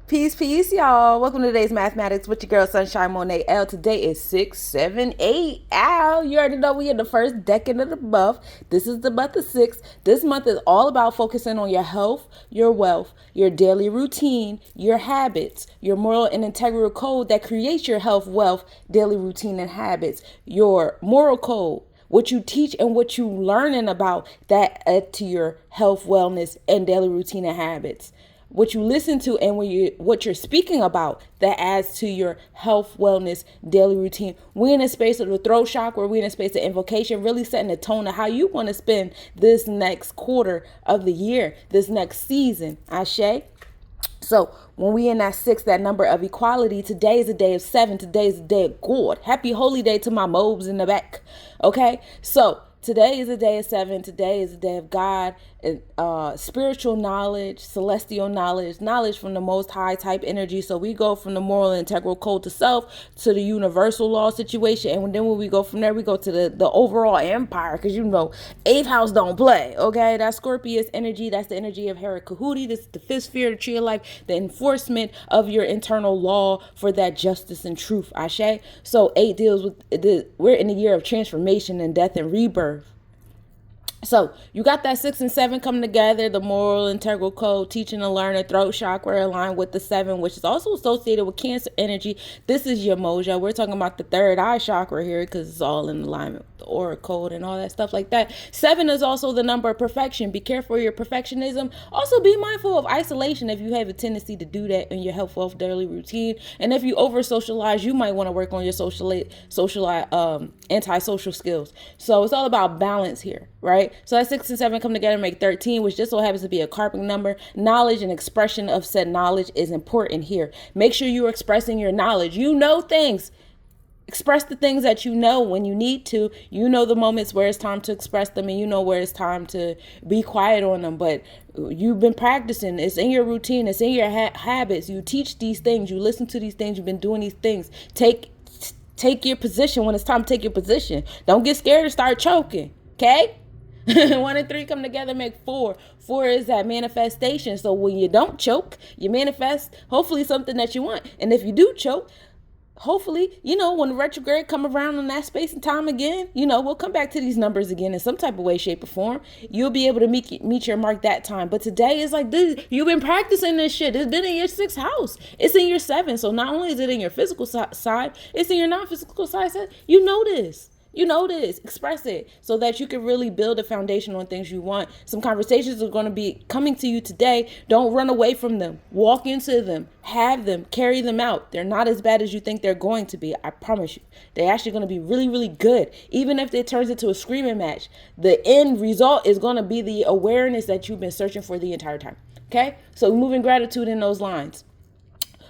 Peace, peace, y'all. Welcome to today's mathematics with your girl Sunshine Monet L. Today is 678. Ow, you already know we in the first decade of the month. This is the month of 6. This month is all about focusing on your health, your wealth, your daily routine, your habits, your moral and integral code that creates your health, wealth, daily routine, and habits, your moral code, what you teach and what you learning about that add to your health, wellness, and daily routine and habits. What you listen to and what you're speaking about that adds to your health, wellness, daily routine. We're in a space of the throat chakra. We're in a space of invocation, really setting the tone of how you want to spend this next quarter of the year, this next season. Ashe. So when we in that 6, that number of equality, today is a day of 7. Today is a day of God. Happy holy day to my mobs in the back. Okay. So today is a day of 7. Today is a day of God, spiritual knowledge, celestial knowledge, knowledge from the most high type energy. So we go from the moral and integral code to self to the universal law situation. And then when we go from there, we go to the overall empire. Because, 8th house don't play. Okay. That's Scorpius energy. That's the energy of Hera Kahuti. This is the 5th sphere, the tree of life, the enforcement of your internal law for that justice and truth. Ashe. So 8 deals with we're in the year of transformation and death and rebirth. So you got that 6 and 7 coming together, the moral integral code, teaching and learning, throat chakra aligned with the 7, which is also associated with Cancer energy. This is your moja. We're talking about the third eye chakra here because it's all in alignment with the aura code and all that stuff like that. 7 is also the number of perfection. Be careful of your perfectionism. Also be mindful of isolation if you have a tendency to do that in your health, wealth, daily routine. And if you over socialize, you might want to work on your antisocial skills. So it's all about balance here, right? So that 6 and 7 come together and make 13, which just so happens to be a karmic number. Knowledge and expression of said knowledge is important here. Make sure you're expressing your knowledge. You know things. Express the things that you know when you need to. You know the moments where it's time to express them, and you know where it's time to be quiet on them. But you've been practicing. It's in your routine. It's in your habits. You teach these things. You listen to these things. You've been doing these things. Take your position when it's time to take your position. Don't get scared to start choking. Okay? 1 and 3 come together, make 4. 4 is that manifestation. So when you don't choke, you manifest hopefully something that you want. And if you do choke, hopefully, when the retrograde come around in that space and time again, we'll come back to these numbers again in some type of way, shape, or form. You'll be able to meet your mark that time. But today is like this. You've been practicing this shit. It's been in your 6th house. It's in your 7. So not only is it in your physical side, it's in your non-physical side. You know this. Express it so that you can really build a foundation on things you want. Some conversations are going to be coming to you today. Don't run away from them. Walk into them, have them, carry them out. They're not as bad as you think they're going to be. I promise you. They're actually going to be really, really good. Even if it turns into a screaming match, the end result is going to be the awareness that you've been searching for the entire time. Okay? So moving gratitude in those lines.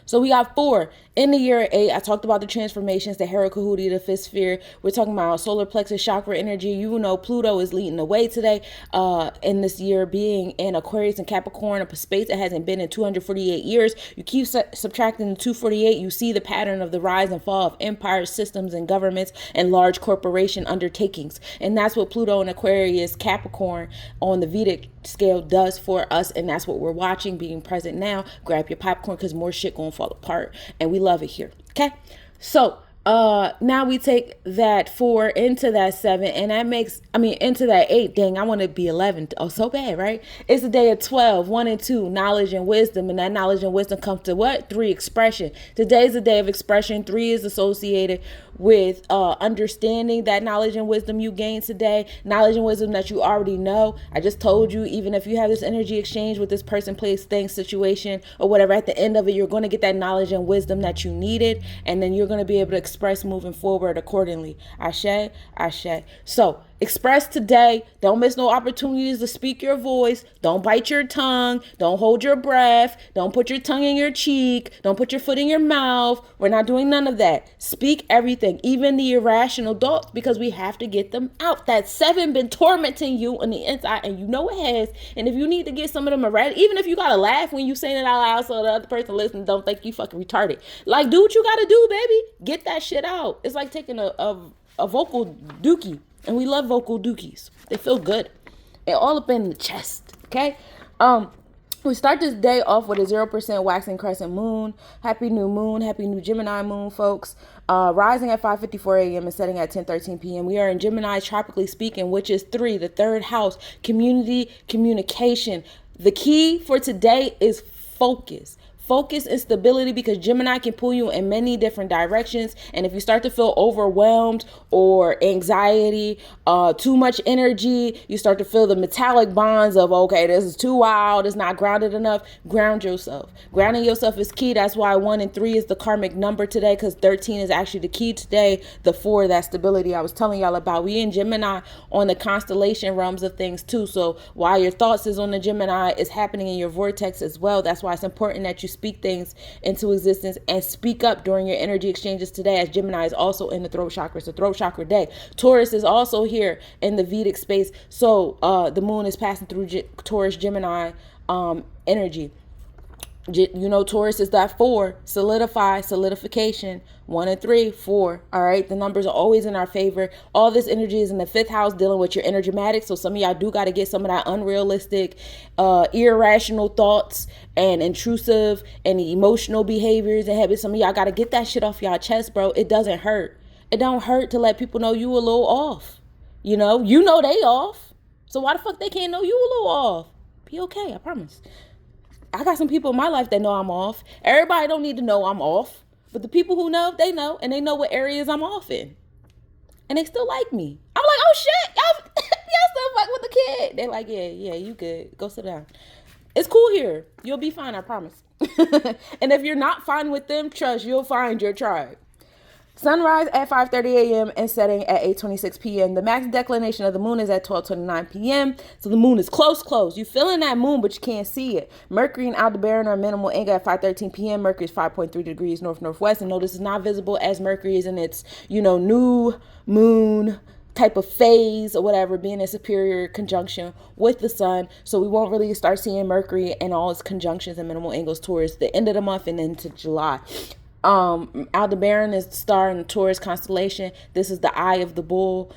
So we got 4 in the year 8. I talked about the transformations, the Hera Kahuti, the 5th sphere. We're talking about solar plexus chakra energy. Pluto is leading the way today in this year, being in Aquarius and Capricorn, a space that hasn't been in 248 years. You keep subtracting the 248, you see the pattern of the rise and fall of empires, systems, and governments and large corporation undertakings. And that's what Pluto and Aquarius, Capricorn on the Vedic scale does for us, and that's what we're watching, being present now. Grab your popcorn because more shit gonna fall apart, and we love it here. Okay, so now we take that 4 into that 7, and that makes into that 8. Dang, I want to be 11. Oh, so bad, right? It's a day of 12, 1 and 2, knowledge and wisdom, and that knowledge and wisdom comes to what? 3, expression. Today's a day of expression. 3 is associated with understanding that knowledge and wisdom you gained today, knowledge and wisdom that you already know. I just told you, even if you have this energy exchange with this person, place, thing, situation, or whatever, at the end of it, you're going to get that knowledge and wisdom that you needed, and then you're going to be able to express moving forward accordingly. Ashe, ashe. So express today. Don't miss no opportunities to speak your voice. Don't bite your tongue. Don't hold your breath. Don't put your tongue in your cheek. Don't put your foot in your mouth. We're not doing none of that. Speak everything, even the irrational thoughts, because we have to get them out. That 7 been tormenting you on the inside, and you know it has. And if you need to get some of them erratic, even if you gotta laugh when you saying it out loud so the other person listening don't think you fucking retarded. Like, do what you gotta do, baby. Get that shit out. It's like taking a vocal dookie. And we love vocal dookies. They feel good. And all up in the chest. Okay? We start this day off with a 0% waxing crescent moon. Happy new moon. Happy new Gemini moon, folks. Rising at 5:54 a.m. and setting at 10:13 p.m. We are in Gemini, tropically speaking, which is 3, the third house, community, communication. The key for today is focus. Focus and stability, because Gemini can pull you in many different directions. And if you start to feel overwhelmed or anxiety, too much energy, you start to feel the metallic bonds of, okay, this is too wild, it's not grounded enough. Ground yourself. Grounding yourself is key. That's why 1 and 3 is the karmic number today, because 13 is actually the key today. The 4, that stability I was telling y'all about. We in Gemini on the constellation realms of things too. So while your thoughts is on the Gemini, it's happening in your vortex as well. That's why it's important that you speak things into existence and speak up during your energy exchanges today, as Gemini is also in the throat chakra. It's a throat chakra day. Taurus is also here in the Vedic space. So the moon is passing through Taurus Gemini energy. You know, Taurus is that 4, solidify, solidification. 1 and 3, 4. All right. The numbers are always in our favor. All this energy is in the 5th house, dealing with your energetic. So some of y'all do got to get some of that unrealistic, irrational thoughts and intrusive and emotional behaviors and habits. Some of y'all got to get that shit off y'all chest, bro. It doesn't hurt. It don't hurt to let people know you a little off. You know they off. So why the fuck they can't know you a little off? Be okay. I promise. I got some people in my life that know I'm off. Everybody don't need to know I'm off. But the people who know, they know. And they know what areas I'm off in. And they still like me. I'm like, oh shit, y'all still fuck with the kid. They're like, yeah, you good. Go sit down. It's cool here. You'll be fine, I promise. And if you're not fine with them, trust, you'll find your tribe. Sunrise at 5:30 a.m. and setting at 8:26 p.m. The max declination of the moon is at 12:29 p.m. So the moon is close. You feeling that moon, but you can't see it. Mercury and Aldebaran are minimal angle at 5:13 p.m. Mercury is 5.3 degrees north-northwest. And notice it's not visible as Mercury is in its, new moon type of phase or whatever, being in superior conjunction with the sun. So we won't really start seeing Mercury and all its conjunctions and minimal angles towards the end of the month and into July. Aldebaran is the star in the Taurus constellation. This is the eye of the bull.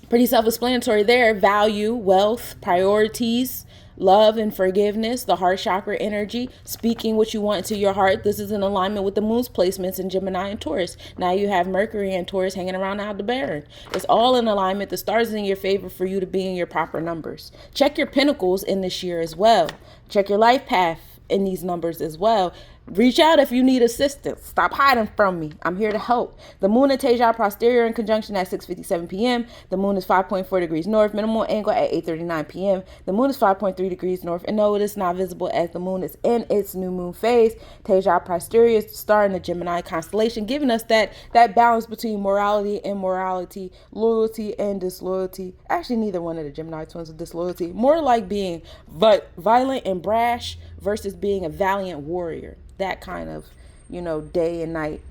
Pretty self-explanatory there. Value, wealth, priorities, love and forgiveness, the heart chakra energy, speaking what you want into your heart. This is in alignment with the moon's placements in Gemini and Taurus. Now you have Mercury and Taurus hanging around Aldebaran. It's all in alignment. The stars is in your favor for you to be in your proper numbers. Check your pinnacles in this year as well. Check your life path in these numbers as well. Reach out if you need assistance. Stop hiding from me. I'm here to help. The moon and Teja posterior in conjunction at 6:57 p.m. The moon is 5.4 degrees north. Minimal angle at 8:39 p.m. The moon is 5.3 degrees north. And no, it is not visible as the moon is in its new moon phase. Teja posterior is the star in the Gemini constellation, giving us that balance between morality and immorality, loyalty and disloyalty. Actually, neither one of the Gemini twins is disloyalty. More like being violent and brash versus being a valiant warrior. That kind of, day and night.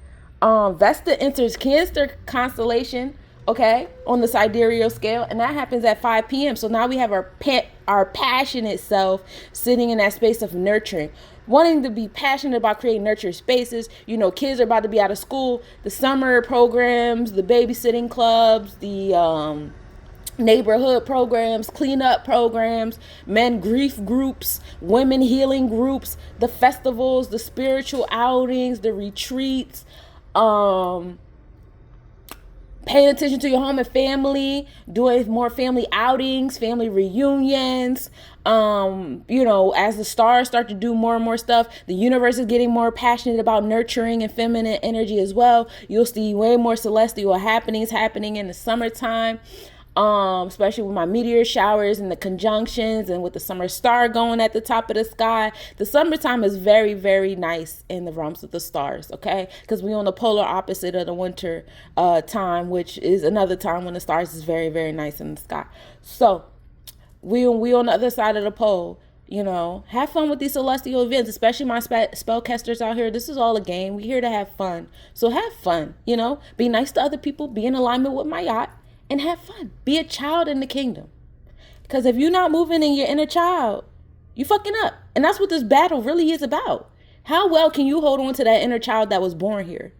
Vesta enters Cancer constellation, okay, on the sidereal scale, and that happens at 5 p.m. So now we have our passionate self sitting in that space of nurturing, wanting to be passionate about creating nurture spaces. Kids are about to be out of school. The summer programs, the babysitting clubs, the neighborhood programs, cleanup programs, men grief groups, women healing groups, the festivals, the spiritual outings, the retreats, paying attention to your home and family, doing more family outings, family reunions. As the stars start to do more and more stuff, the universe is getting more passionate about nurturing and feminine energy as well. You'll see way more celestial happenings happening in the summertime. Especially with my meteor showers and the conjunctions and with the summer star going at the top of the sky. The summertime is very, very nice in the realms of the stars, okay? Because we're on the polar opposite of the winter time, which is another time when the stars is very, very nice in the sky. So we on the other side of the pole. Have fun with these celestial events, especially my spellcasters out here. This is all a game. We're here to have fun. So have fun, be nice to other people, be in alignment with my yacht. And have fun. Be a child in the kingdom. Because if you're not moving in your inner child, you fucking up. And that's what this battle really is about. How well can you hold on to that inner child that was born here?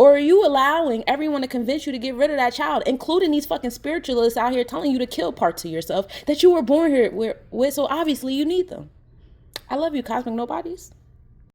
Or are you allowing everyone to convince you to get rid of that child, including these fucking spiritualists out here telling you to kill parts of yourself that you were born here with, so obviously you need them. I love you, Cosmic Nobodies.